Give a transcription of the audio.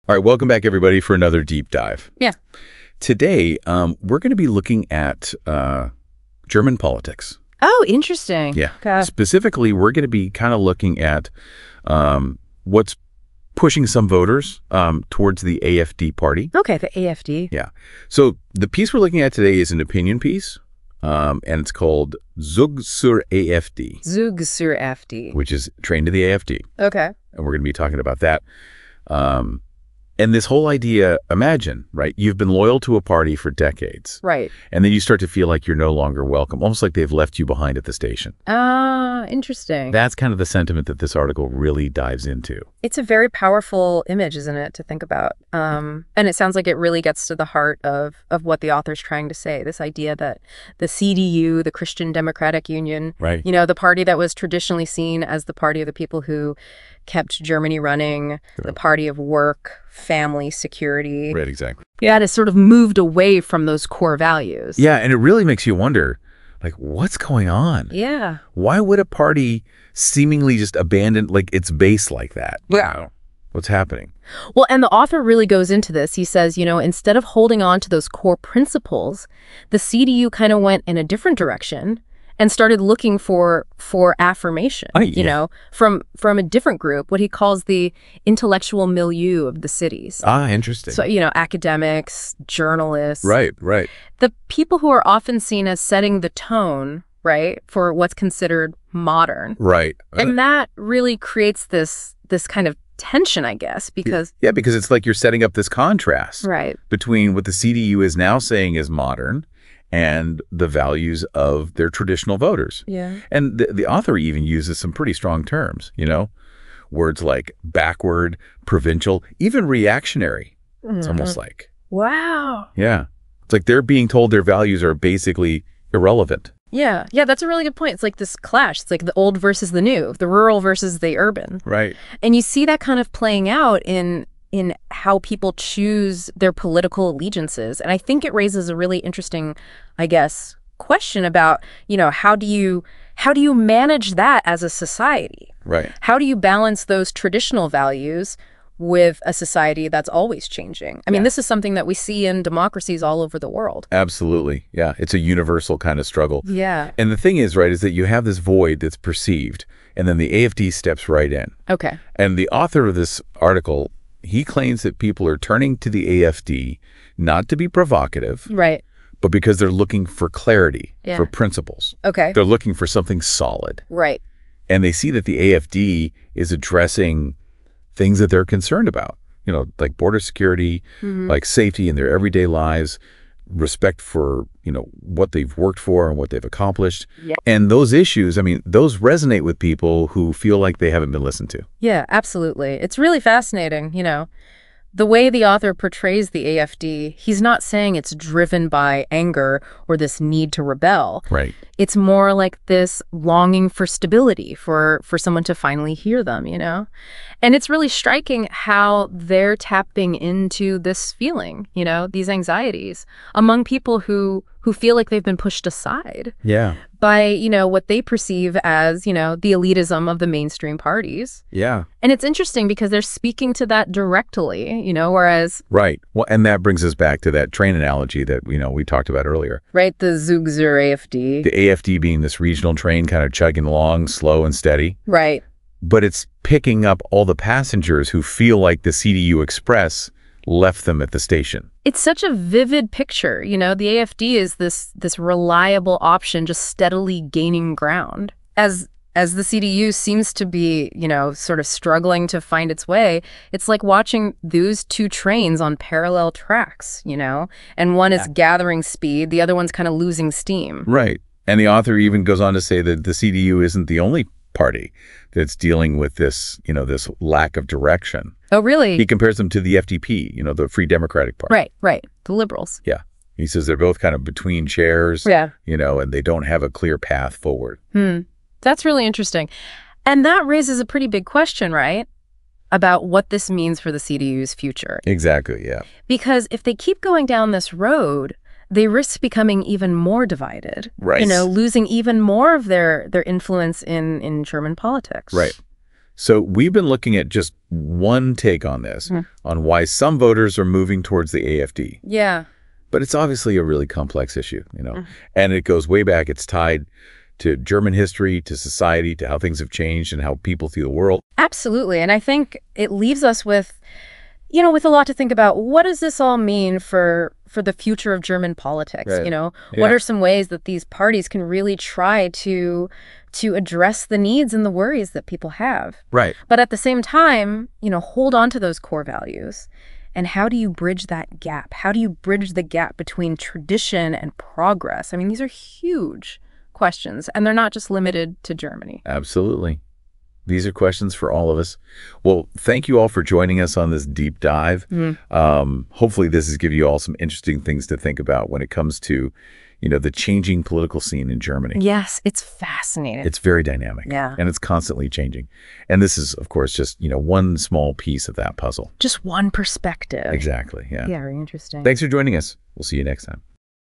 All right, welcome back, everybody, for another deep dive. Yeah. Today, we're going to be looking at German politics. Oh, interesting. Yeah. Okay. Specifically, we're going to be kind of looking at what's pushing some voters towards the AfD party. Okay, the AfD. Yeah. So the piece we're looking at today is an opinion piece, and it's called Zug zur AfD. Zug zur AfD. Which is trained to the AfD. Okay. And we're going to be talking about that. And this whole idea, imagine, right? You've been loyal to a party for decades. Right. And then you start to feel like you're no longer welcome, almost like they've left you behind at the station. Interesting. That's kind of the sentiment that this article really dives into. It's a very powerful image, isn't it, to think about? And it sounds like it really gets to the heart of what the author's trying to say, this idea that the CDU, the Christian Democratic Union, right. You know, the party that was traditionally seen as the party of the people who kept Germany running, the party of work, family, security. Right, exactly. Yeah, it has sort of moved away from those core values. Yeah, and it really makes you wonder, like, what's going on? Yeah. Why would a party seemingly just abandon, like, its base like that? Yeah. What's happening? Well, and the author really goes into this. He says, you know, instead of holding on to those core principles, the CDU kind of went in a different direction and started looking for affirmation, you know, from a different group, what he calls the intellectual milieu of the cities. Ah, interesting. So, you know, academics, journalists. Right, right. The people who are often seen as setting the tone, right, for what's considered modern. Right. And that really creates this kind of tension, I guess, because... Yeah, because it's like you're setting up this contrast right. between what the CDU is now saying is modern and the values of their traditional voters. Yeah. And the author even uses some pretty strong terms, you know, words like backward, provincial, even reactionary. It's almost like. Wow. Yeah. It's like they're being told their values are basically irrelevant. Yeah. Yeah, that's a really good point. It's like this clash. It's like the old versus the new, the rural versus the urban. Right. And you see that kind of playing out in how people choose their political allegiances. And I think it raises a really interesting, I guess, question about, you know, how do you manage that as a society? Right. How do you balance those traditional values with a society that's always changing? I mean, this is something that we see in democracies all over the world. Absolutely. Yeah. It's a universal kind of struggle. Yeah. And the thing is, right, is that you have this void that's perceived, and then the AfD steps right in. Okay. And the author of this article, he claims that people are turning to the AfD not to be provocative, right, but because they're looking for clarity, for principles. Okay. They're looking for something solid. Right. And they see that the AfD is addressing things that they're concerned about, you know, like border security, like safety in their everyday lives, respect for, you know, what they've worked for and what they've accomplished. Yeah. And those issues, I mean, those resonate with people who feel like they haven't been listened to. Yeah, absolutely. It's really fascinating, you know. The way the author portrays the AfD, he's not saying it's driven by anger or this need to rebel. Right. It's more like this longing for stability, for someone to finally hear them, you know? And it's really striking how they're tapping into this feeling, you know, these anxieties among people who feel like they've been pushed aside. Yeah. By, you know, what they perceive as, you know, the elitism of the mainstream parties. Yeah. And it's interesting because they're speaking to that directly, you know, whereas... Right. Well, and that brings us back to that train analogy that, you know, we talked about earlier. Right, the Zug zur AfD. The AfD being this regional train kind of chugging along, slow and steady. Right. But it's picking up all the passengers who feel like the CDU Express left them at the station. It's such a vivid picture, you know. The AfD is this reliable option just steadily gaining ground. As the CDU seems to be, you know, sort of struggling to find its way, it's like watching those two trains on parallel tracks, you know, and one is gathering speed, the other one's kind of losing steam. Right. And the author even goes on to say that the CDU isn't the only party that's dealing with this, you know, this lack of direction. Oh, really? He compares them to the FDP, you know, the Free Democratic Party. Right, right. The liberals. Yeah. He says they're both kind of between chairs, you know, and they don't have a clear path forward. That's really interesting. And that raises a pretty big question, right? About what this means for the CDU's future. Exactly, yeah. Because if they keep going down this road, they risk becoming even more divided. Right. You know, losing even more of their influence in German politics. Right. So we've been looking at just one take on this, on why some voters are moving towards the AfD. Yeah. But it's obviously a really complex issue, and it goes way back. It's tied to German history, to society, to how things have changed and how people see the world. Absolutely. And I think it leaves us with, with a lot to think about. What does this all mean for the future of German politics? Right. What are some ways that these parties can really try to address the needs and the worries that people have? Right. But at the same time, hold on to those core values. And how do you bridge that gap? How do you bridge the gap between tradition and progress? I mean, these are huge questions, and they're not just limited to Germany. Absolutely. These are questions for all of us. Well, thank you all for joining us on this deep dive. Hopefully this has given you all some interesting things to think about when it comes to, the changing political scene in Germany. Yes, it's fascinating. It's very dynamic. Yeah. And it's constantly changing. And this is, of course, just, one small piece of that puzzle. Just one perspective. Exactly. Yeah. Yeah, very interesting. Thanks for joining us. We'll see you next time.